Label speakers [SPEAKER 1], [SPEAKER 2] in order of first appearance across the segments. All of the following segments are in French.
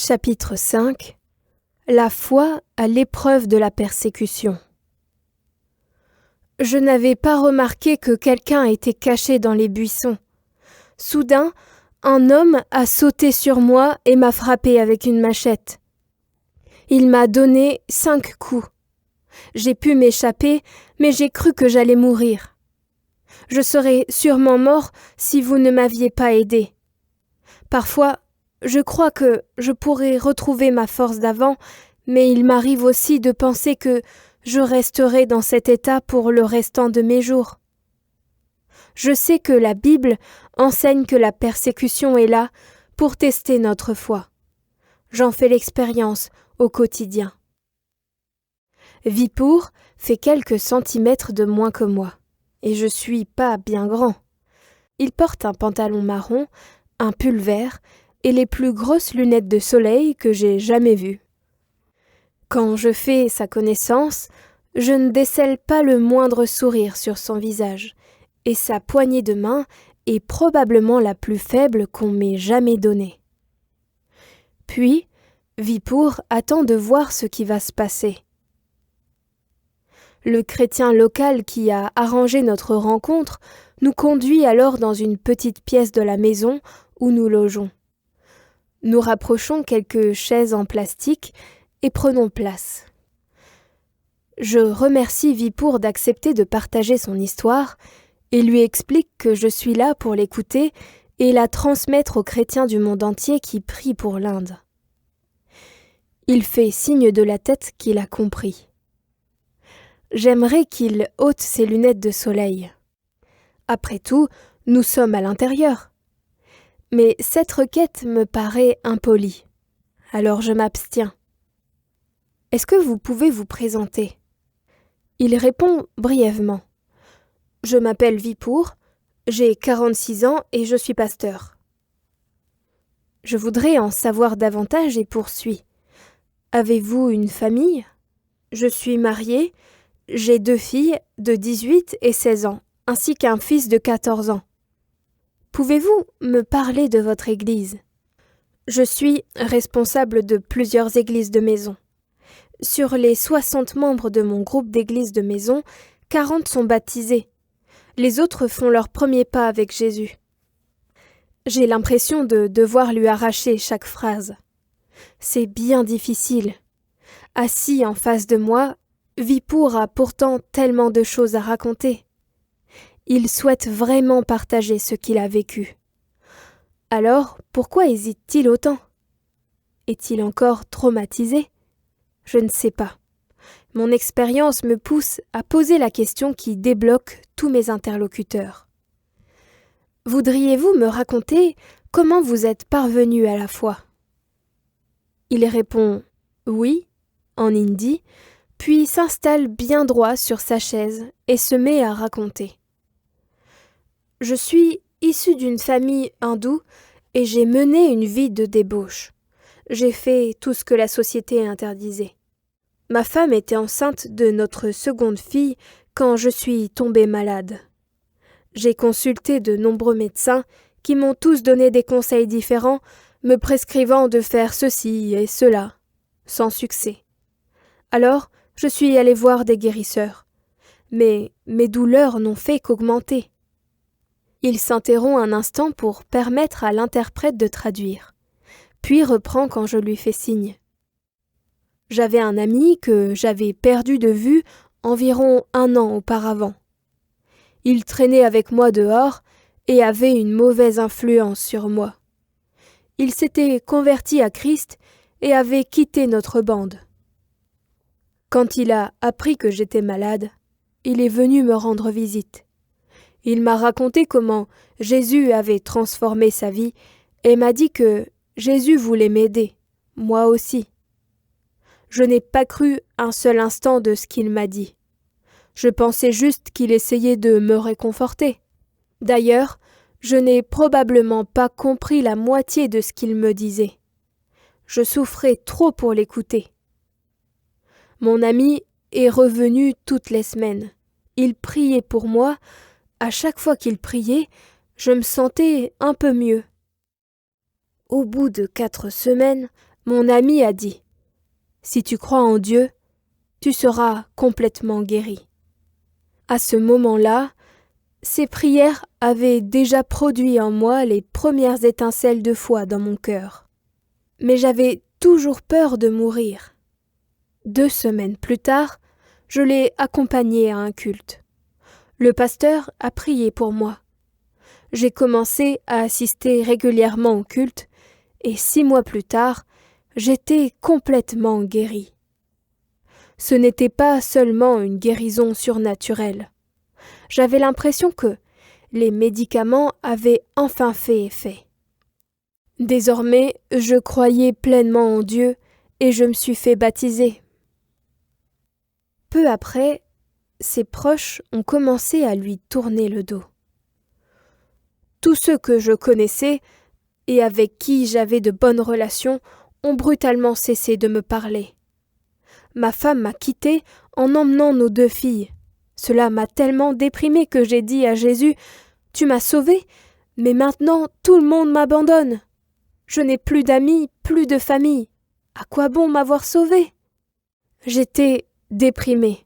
[SPEAKER 1] Chapitre 5. La foi à l'épreuve de la persécution. Je n'avais pas remarqué que quelqu'un était caché dans les buissons. Soudain, un homme a sauté sur moi et m'a frappé avec une machette. Il m'a donné 5 coups. J'ai pu m'échapper, mais j'ai cru que j'allais mourir. Je serais sûrement mort si vous ne m'aviez pas aidé. Parfois, je crois que je pourrais retrouver ma force d'avant, mais il m'arrive aussi de penser que je resterai dans cet état pour le restant de mes jours. Je sais que la Bible enseigne que la persécution est là pour tester notre foi. J'en fais l'expérience au quotidien. Vipour fait quelques centimètres de moins que moi, et je suis pas bien grand. Il porte un pantalon marron, un pull vert et les plus grosses lunettes de soleil que j'ai jamais vues. Quand je fais sa connaissance, je ne décèle pas le moindre sourire sur son visage, et sa poignée de main est probablement la plus faible qu'on m'ait jamais donnée. Puis, Vipour attend de voir ce qui va se passer. Le chrétien local qui a arrangé notre rencontre nous conduit alors dans une petite pièce de la maison où nous logeons. Nous rapprochons quelques chaises en plastique et prenons place. Je remercie Vipour d'accepter de partager son histoire et lui explique que je suis là pour l'écouter et la transmettre aux chrétiens du monde entier qui prient pour l'Inde. Il fait signe de la tête qu'il a compris. J'aimerais qu'il ôte ses lunettes de soleil. Après tout, nous sommes à l'intérieur. Mais cette requête me paraît impolie. Alors je m'abstiens. Est-ce que vous pouvez vous présenter ? Il répond brièvement. Je m'appelle Vipour, j'ai 46 ans et je suis pasteur. Je voudrais en savoir davantage et poursuis. Avez-vous une famille ? Je suis mariée, j'ai 2 filles de 18 et 16 ans, ainsi qu'un fils de 14 ans. Pouvez-vous me parler de votre église ? Je suis responsable de plusieurs églises de maison. Sur les 60 membres de mon groupe d'églises de maison, 40 sont baptisés. Les autres font leur premier pas avec Jésus. J'ai l'impression de devoir lui arracher chaque phrase. C'est bien difficile. Assis en face de moi, Vipour a pourtant tellement de choses à raconter. Il souhaite vraiment partager ce qu'il a vécu. Alors, pourquoi hésite-t-il autant ? Est-il encore traumatisé ? Je ne sais pas. Mon expérience me pousse à poser la question qui débloque tous mes interlocuteurs. Voudriez-vous me raconter comment vous êtes parvenu à la foi ? Il répond « oui » en hindi, puis s'installe bien droit sur sa chaise et se met à raconter. Je suis issu d'une famille hindoue et j'ai mené une vie de débauche. J'ai fait tout ce que la société interdisait. Ma femme était enceinte de notre seconde fille quand je suis tombée malade. J'ai consulté de nombreux médecins qui m'ont tous donné des conseils différents, me prescrivant de faire ceci et cela, sans succès. Alors, je suis allée voir des guérisseurs. Mais mes douleurs n'ont fait qu'augmenter. Il s'interrompt un instant pour permettre à l'interprète de traduire, puis reprend quand je lui fais signe. J'avais un ami que j'avais perdu de vue environ 1 an auparavant. Il traînait avec moi dehors et avait une mauvaise influence sur moi. Il s'était converti à Christ et avait quitté notre bande. Quand il a appris que j'étais malade, il est venu me rendre visite. Il m'a raconté comment Jésus avait transformé sa vie et m'a dit que Jésus voulait m'aider, moi aussi. Je n'ai pas cru un seul instant de ce qu'il m'a dit. Je pensais juste qu'il essayait de me réconforter. D'ailleurs, je n'ai probablement pas compris la moitié de ce qu'il me disait. Je souffrais trop pour l'écouter. Mon ami est revenu toutes les semaines. Il priait pour moi. À chaque fois qu'il priait, je me sentais un peu mieux. Au bout de 4 semaines, Mon ami a dit « Si tu crois en Dieu, tu seras complètement guéri. » À ce moment-là, ces prières avaient déjà produit en moi les premières étincelles de foi dans mon cœur. Mais j'avais toujours peur de mourir. 2 semaines plus tard, je l'ai accompagné à un culte. Le pasteur a prié pour moi. J'ai commencé à assister régulièrement au culte et 6 mois plus tard, j'étais complètement guéri. Ce n'était pas seulement une guérison surnaturelle. J'avais l'impression que les médicaments avaient enfin fait effet. Désormais, je croyais pleinement en Dieu et je me suis fait baptiser. Peu après, ses proches ont commencé à lui tourner le dos. Tous ceux que je connaissais et avec qui j'avais de bonnes relations ont brutalement cessé de me parler. Ma femme m'a quitté en emmenant nos 2 filles. Cela m'a tellement déprimée que j'ai dit à Jésus « Tu m'as sauvée, mais maintenant tout le monde m'abandonne. Je n'ai plus d'amis, plus de famille. À quoi bon m'avoir sauvée ?» J'étais déprimée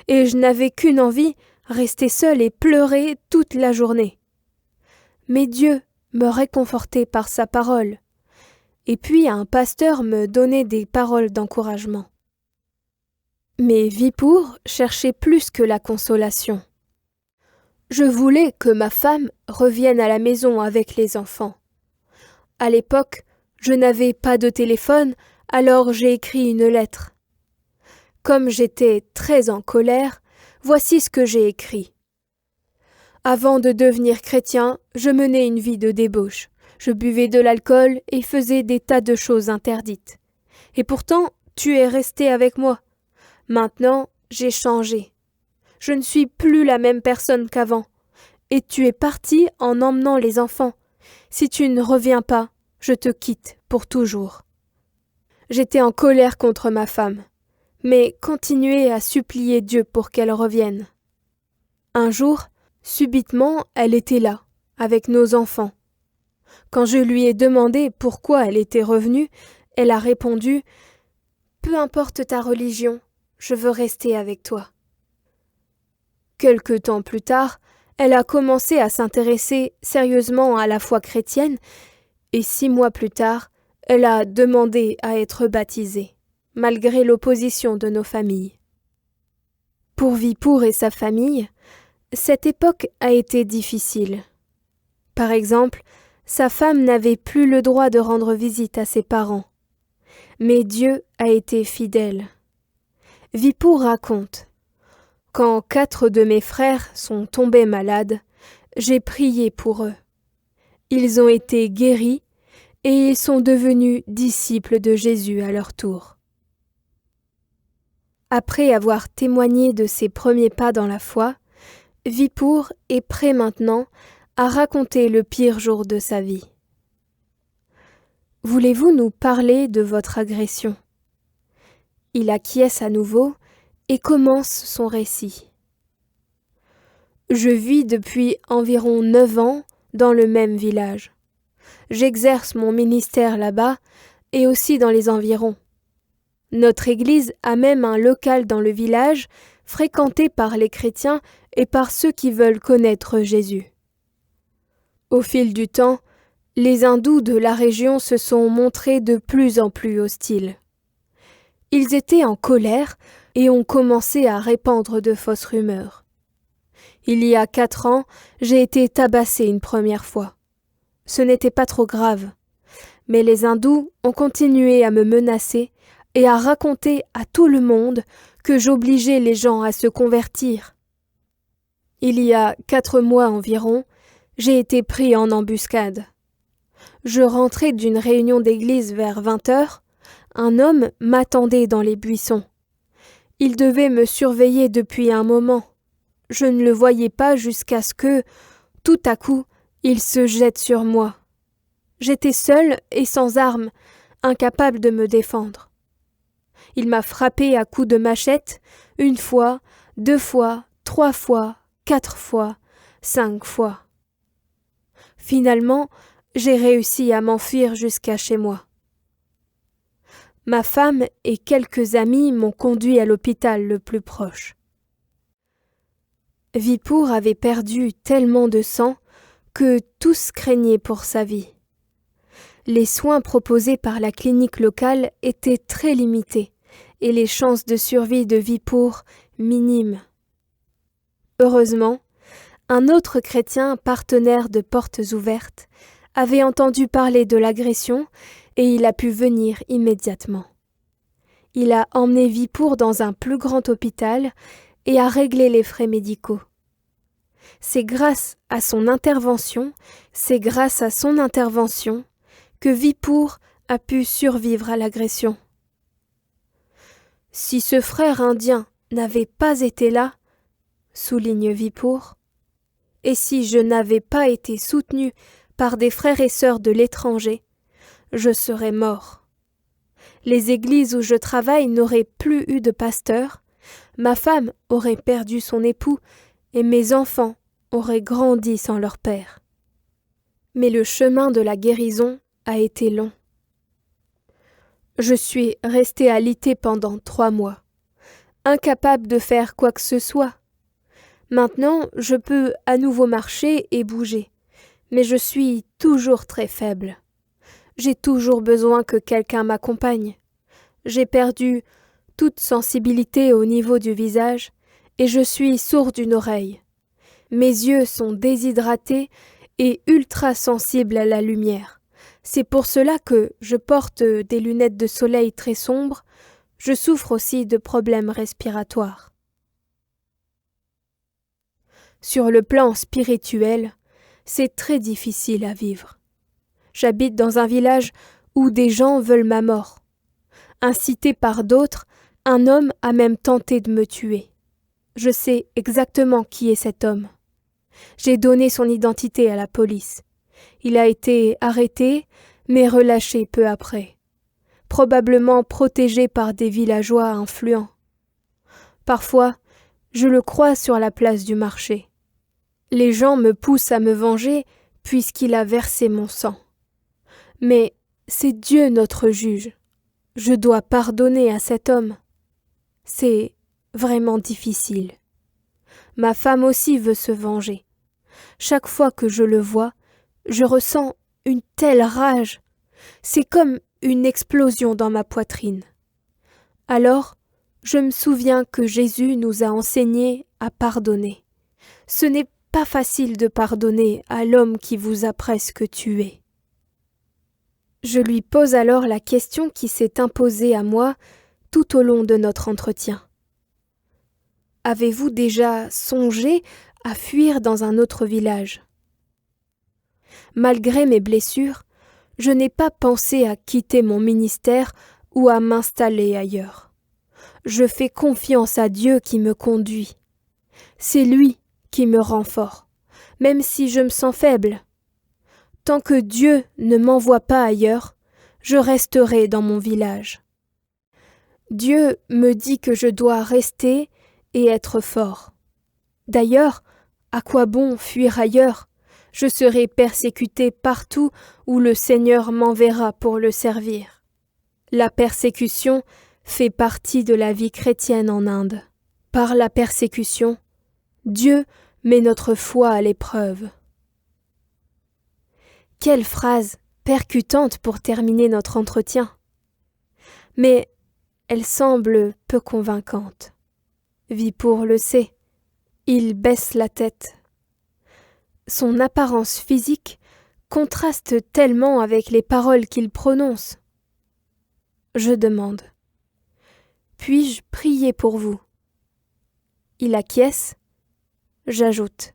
[SPEAKER 1] et je n'avais qu'une envie, rester seule et pleurer toute la journée. Mais Dieu me réconfortait par sa parole. Et puis un pasteur me donnait des paroles d'encouragement. Mais Vipour cherchait plus que la consolation. Je voulais que ma femme revienne à la maison avec les enfants. À l'époque, je n'avais pas de téléphone, alors j'ai écrit une lettre. Comme j'étais très en colère, voici ce que j'ai écrit. Avant de devenir chrétien, je menais une vie de débauche. Je buvais de l'alcool et faisais des tas de choses interdites. Et pourtant, tu es resté avec moi. Maintenant, j'ai changé. Je ne suis plus la même personne qu'avant. Et tu es parti en emmenant les enfants. Si tu ne reviens pas, je te quitte pour toujours. J'étais en colère contre ma femme, mais continuais à supplier Dieu pour qu'elle revienne. Un jour, subitement, elle était là, avec nos enfants. Quand je lui ai demandé pourquoi elle était revenue, elle a répondu « Peu importe ta religion, je veux rester avec toi. » Quelque temps plus tard, elle a commencé à s'intéresser sérieusement à la foi chrétienne et 6 mois plus tard, elle a demandé à être baptisée, malgré l'opposition de nos familles. Pour Vipour et sa famille, cette époque a été difficile. Par exemple, sa femme n'avait plus le droit de rendre visite à ses parents. Mais Dieu a été fidèle. Vipour raconte « Quand 4 de mes frères sont tombés malades, j'ai prié pour eux. Ils ont été guéris et ils sont devenus disciples de Jésus à leur tour. » Après avoir témoigné de ses premiers pas dans la foi, Vipour est prêt maintenant à raconter le pire jour de sa vie. Voulez-vous nous parler de votre agression ? Il acquiesce à nouveau et commence son récit. Je vis depuis environ 9 ans dans le même village. J'exerce mon ministère là-bas et aussi dans les environs. Notre église a même un local dans le village fréquenté par les chrétiens et par ceux qui veulent connaître Jésus. Au fil du temps, les hindous de la région se sont montrés de plus en plus hostiles. Ils étaient en colère et ont commencé à répandre de fausses rumeurs. Il y a 4 ans, j'ai été tabassée une première fois. Ce n'était pas trop grave, mais les hindous ont continué à me menacer et à raconter à tout le monde que j'obligeais les gens à se convertir. Il y a 4 mois environ, j'ai été pris en embuscade. Je rentrais d'une réunion d'église vers 20h. Un homme m'attendait dans les buissons. Il devait me surveiller depuis un moment. Je ne le voyais pas jusqu'à ce que, tout à coup, il se jette sur moi. J'étais seule et sans armes, incapable de me défendre. Il m'a frappé à coups de machette 1 fois, 2 fois, 3 fois, 4 fois, 5 fois. Finalement, j'ai réussi à m'enfuir jusqu'à chez moi. Ma femme et quelques amis m'ont conduit à l'hôpital le plus proche. Vipour avait perdu tellement de sang que tous craignaient pour sa vie. Les soins proposés par la clinique locale étaient très limités et les chances de survie de Vipour minimes. Heureusement, un autre chrétien partenaire de Portes Ouvertes avait entendu parler de l'agression et il a pu venir immédiatement. Il a emmené Vipour dans un plus grand hôpital et a réglé les frais médicaux. C'est grâce à son intervention que Vipour a pu survivre à l'agression. Si ce frère indien n'avait pas été là, souligne Vipour, et si je n'avais pas été soutenu par des frères et sœurs de l'étranger, je serais mort. Les églises où je travaille n'auraient plus eu de pasteur, ma femme aurait perdu son époux et mes enfants auraient grandi sans leur père. Mais le chemin de la guérison a été long. Je suis restée alitée pendant 3 mois, incapable de faire quoi que ce soit. Maintenant, je peux à nouveau marcher et bouger, mais je suis toujours très faible. J'ai toujours besoin que quelqu'un m'accompagne. J'ai perdu toute sensibilité au niveau du visage et je suis sourde d'une oreille. Mes yeux sont déshydratés et ultra sensibles à la lumière. C'est pour cela que je porte des lunettes de soleil très sombres. Je souffre aussi de problèmes respiratoires. Sur le plan spirituel, c'est très difficile à vivre. J'habite dans un village où des gens veulent ma mort. Incité par d'autres, un homme a même tenté de me tuer. Je sais exactement qui est cet homme. J'ai donné son identité à la police. Il a été arrêté, mais relâché peu après. Probablement protégé par des villageois influents. Parfois, je le crois sur la place du marché. Les gens me poussent à me venger puisqu'il a versé mon sang. Mais c'est Dieu notre juge. Je dois pardonner à cet homme. C'est vraiment difficile. Ma femme aussi veut se venger. Chaque fois que je le vois, je ressens une telle rage. C'est comme une explosion dans ma poitrine. Alors, je me souviens que Jésus nous a enseigné à pardonner. Ce n'est pas facile de pardonner à l'homme qui vous a presque tué. Je lui pose alors la question qui s'est imposée à moi tout au long de notre entretien. Avez-vous déjà songé à fuir dans un autre village ? Malgré mes blessures, je n'ai pas pensé à quitter mon ministère ou à m'installer ailleurs. Je fais confiance à Dieu qui me conduit. C'est lui qui me rend fort, même si je me sens faible. Tant que Dieu ne m'envoie pas ailleurs, je resterai dans mon village. Dieu me dit que je dois rester et être fort. D'ailleurs, à quoi bon fuir ailleurs ? Je serai persécuté partout où le Seigneur m'enverra pour le servir. La persécution fait partie de la vie chrétienne en Inde. Par la persécution, Dieu met notre foi à l'épreuve. Quelle phrase percutante pour terminer notre entretien. Mais elle semble peu convaincante. Vipour le sait. Il baisse la tête. Son apparence physique contraste tellement avec les paroles qu'il prononce. Je demande. Puis-je prier pour vous ? Il acquiesce. J'ajoute.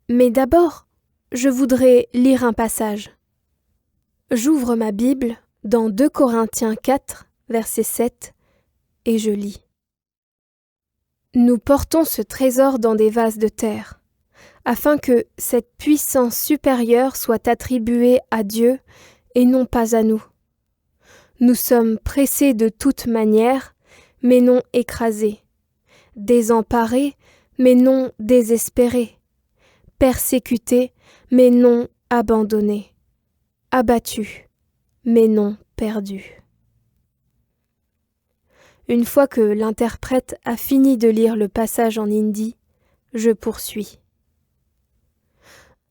[SPEAKER 1] Mais d'abord, je voudrais lire un passage. J'ouvre ma Bible dans 2 Corinthiens 4, verset 7, et je lis. Nous portons ce trésor dans des vases de terre, afin que cette puissance supérieure soit attribuée à Dieu et non pas à nous. Nous sommes pressés de toute manière, mais non écrasés, désemparés, mais non désespérés, persécutés, mais non abandonnés, abattus, mais non perdus. Une fois que l'interprète a fini de lire le passage en hindi, je poursuis.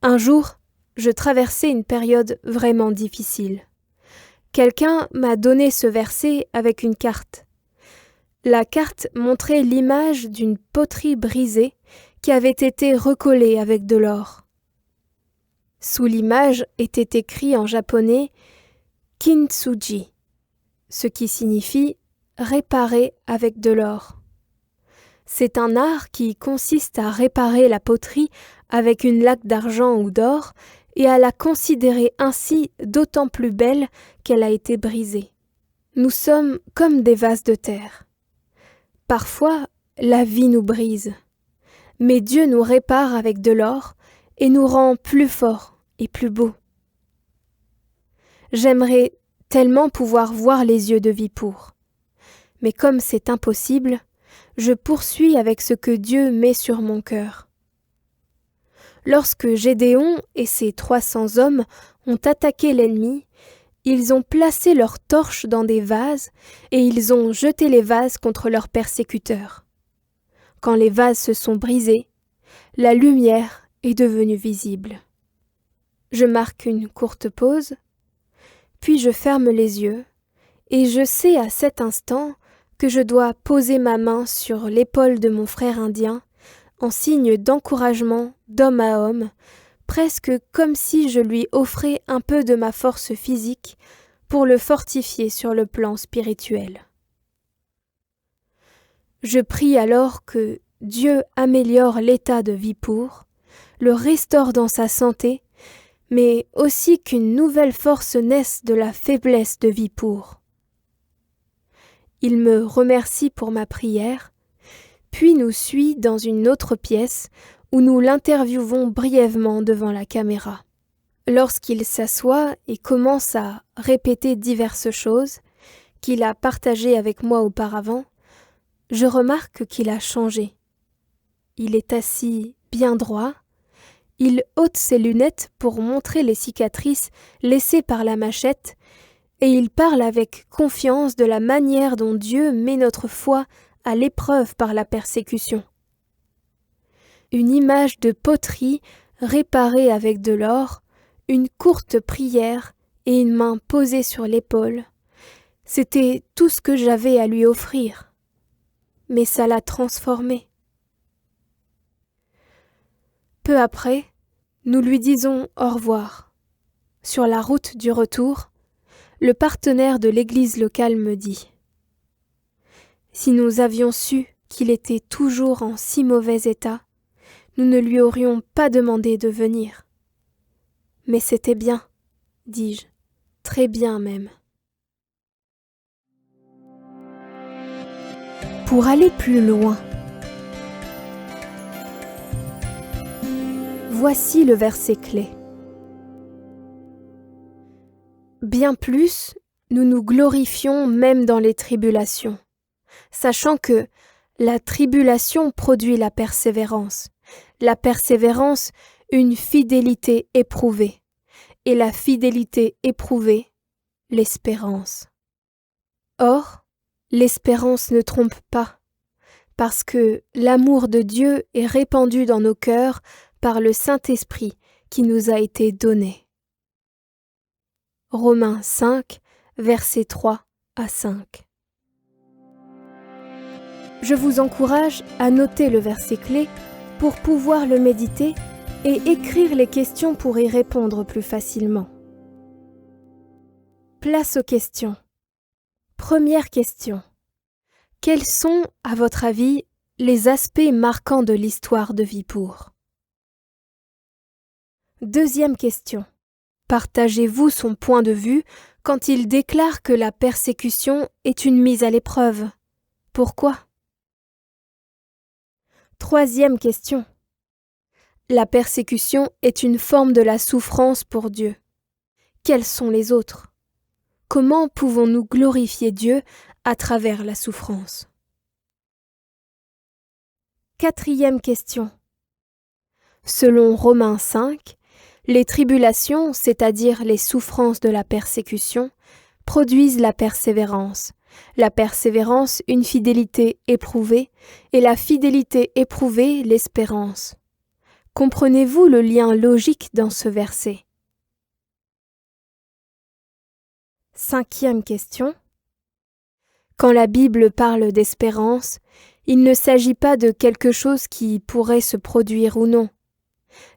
[SPEAKER 1] Un jour, je traversais une période vraiment difficile. Quelqu'un m'a donné ce verset avec une carte. La carte montrait l'image d'une poterie brisée qui avait été recollée avec de l'or. Sous l'image était écrit en japonais Kintsugi, ce qui signifie réparer avec de l'or. C'est un art qui consiste à réparer la poterie avec une laque d'argent ou d'or et à la considérer ainsi d'autant plus belle qu'elle a été brisée. Nous sommes comme des vases de terre. Parfois, la vie nous brise, mais Dieu nous répare avec de l'or et nous rend plus forts et plus beaux. J'aimerais tellement pouvoir voir les yeux de Vipour. Mais comme c'est impossible, je poursuis avec ce que Dieu met sur mon cœur. Lorsque Gédéon et ses 300 hommes ont attaqué l'ennemi, ils ont placé leurs torches dans des vases et ils ont jeté les vases contre leurs persécuteurs. Quand les vases se sont brisés, la lumière est devenue visible. Je marque une courte pause, puis je ferme les yeux et je sais à cet instant que je dois poser ma main sur l'épaule de mon frère indien en signe d'encouragement d'homme à homme, presque comme si je lui offrais un peu de ma force physique pour le fortifier sur le plan spirituel. Je prie alors que Dieu améliore l'état de Vipour, le restaure dans sa santé, mais aussi qu'une nouvelle force naisse de la faiblesse de Vipour. Il me remercie pour ma prière, puis nous suit dans une autre pièce où nous l'interviewons brièvement devant la caméra. Lorsqu'il s'assoit et commence à répéter diverses choses qu'il a partagées avec moi auparavant, je remarque qu'il a changé. Il est assis bien droit, il ôte ses lunettes pour montrer les cicatrices laissées par la machette et il parle avec confiance de la manière dont Dieu met notre foi à l'épreuve par la persécution. Une image de poterie réparée avec de l'or, une courte prière et une main posée sur l'épaule, c'était tout ce que j'avais à lui offrir. Mais ça l'a transformé. Peu après, nous lui disons au revoir. Sur la route du retour, le partenaire de l'église locale me dit « Si nous avions su qu'il était toujours en si mauvais état, nous ne lui aurions pas demandé de venir. » « Mais c'était bien, dis-je, très bien même. Pour aller plus loin, voici le verset clé. Bien plus, nous nous glorifions même dans les tribulations, sachant que la tribulation produit la persévérance, une fidélité éprouvée, et la fidélité éprouvée, l'espérance. Or, l'espérance ne trompe pas, parce que l'amour de Dieu est répandu dans nos cœurs par le Saint-Esprit qui nous a été donné. Romains 5, versets 3 à 5. Je vous encourage à noter le verset clé pour pouvoir le méditer et écrire les questions pour y répondre plus facilement. Place aux questions. Première question. Quels sont, à votre avis, les aspects marquants de l'histoire de Vipour? Deuxième question. Partagez-vous son point de vue quand il déclare que la persécution est une mise à l'épreuve? Pourquoi? Troisième question. La persécution est une forme de la souffrance pour Dieu. Quels sont les autres? Comment pouvons-nous glorifier Dieu à travers la souffrance? Quatrième question. Selon Romains 5, les tribulations, c'est-à-dire les souffrances de la persécution, produisent la persévérance une fidélité éprouvée, et la fidélité éprouvée l'espérance. Comprenez-vous le lien logique dans ce verset? 5e question. Quand la Bible parle d'espérance, il ne s'agit pas de quelque chose qui pourrait se produire ou non.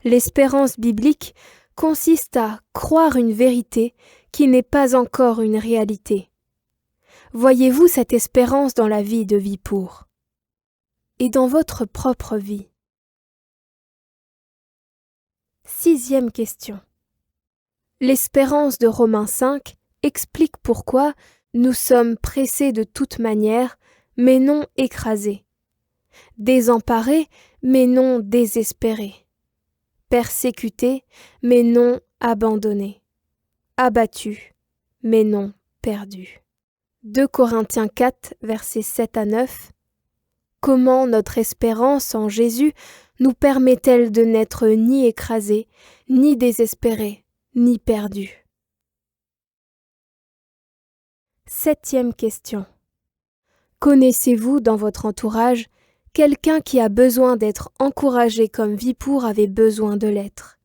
[SPEAKER 1] L'espérance biblique consiste à croire une vérité qui n'est pas encore une réalité. Voyez-vous cette espérance dans la vie de Vipour et dans votre propre vie? 6e question. L'espérance de Romains 5 explique pourquoi nous sommes pressés de toute manière, mais non écrasés, désemparés, mais non désespérés, persécutés, mais non abandonnés, abattus, mais non perdus. 2 Corinthiens 4, versets 7 à 9. Comment notre espérance en Jésus nous permet-elle de n'être ni écrasés, ni désespérés, ni perdus? 7e question. Connaissez-vous dans votre entourage quelqu'un qui a besoin d'être encouragé comme Vipour avait besoin de l'être?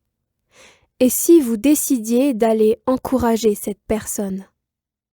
[SPEAKER 1] Et si vous décidiez d'aller encourager cette personne?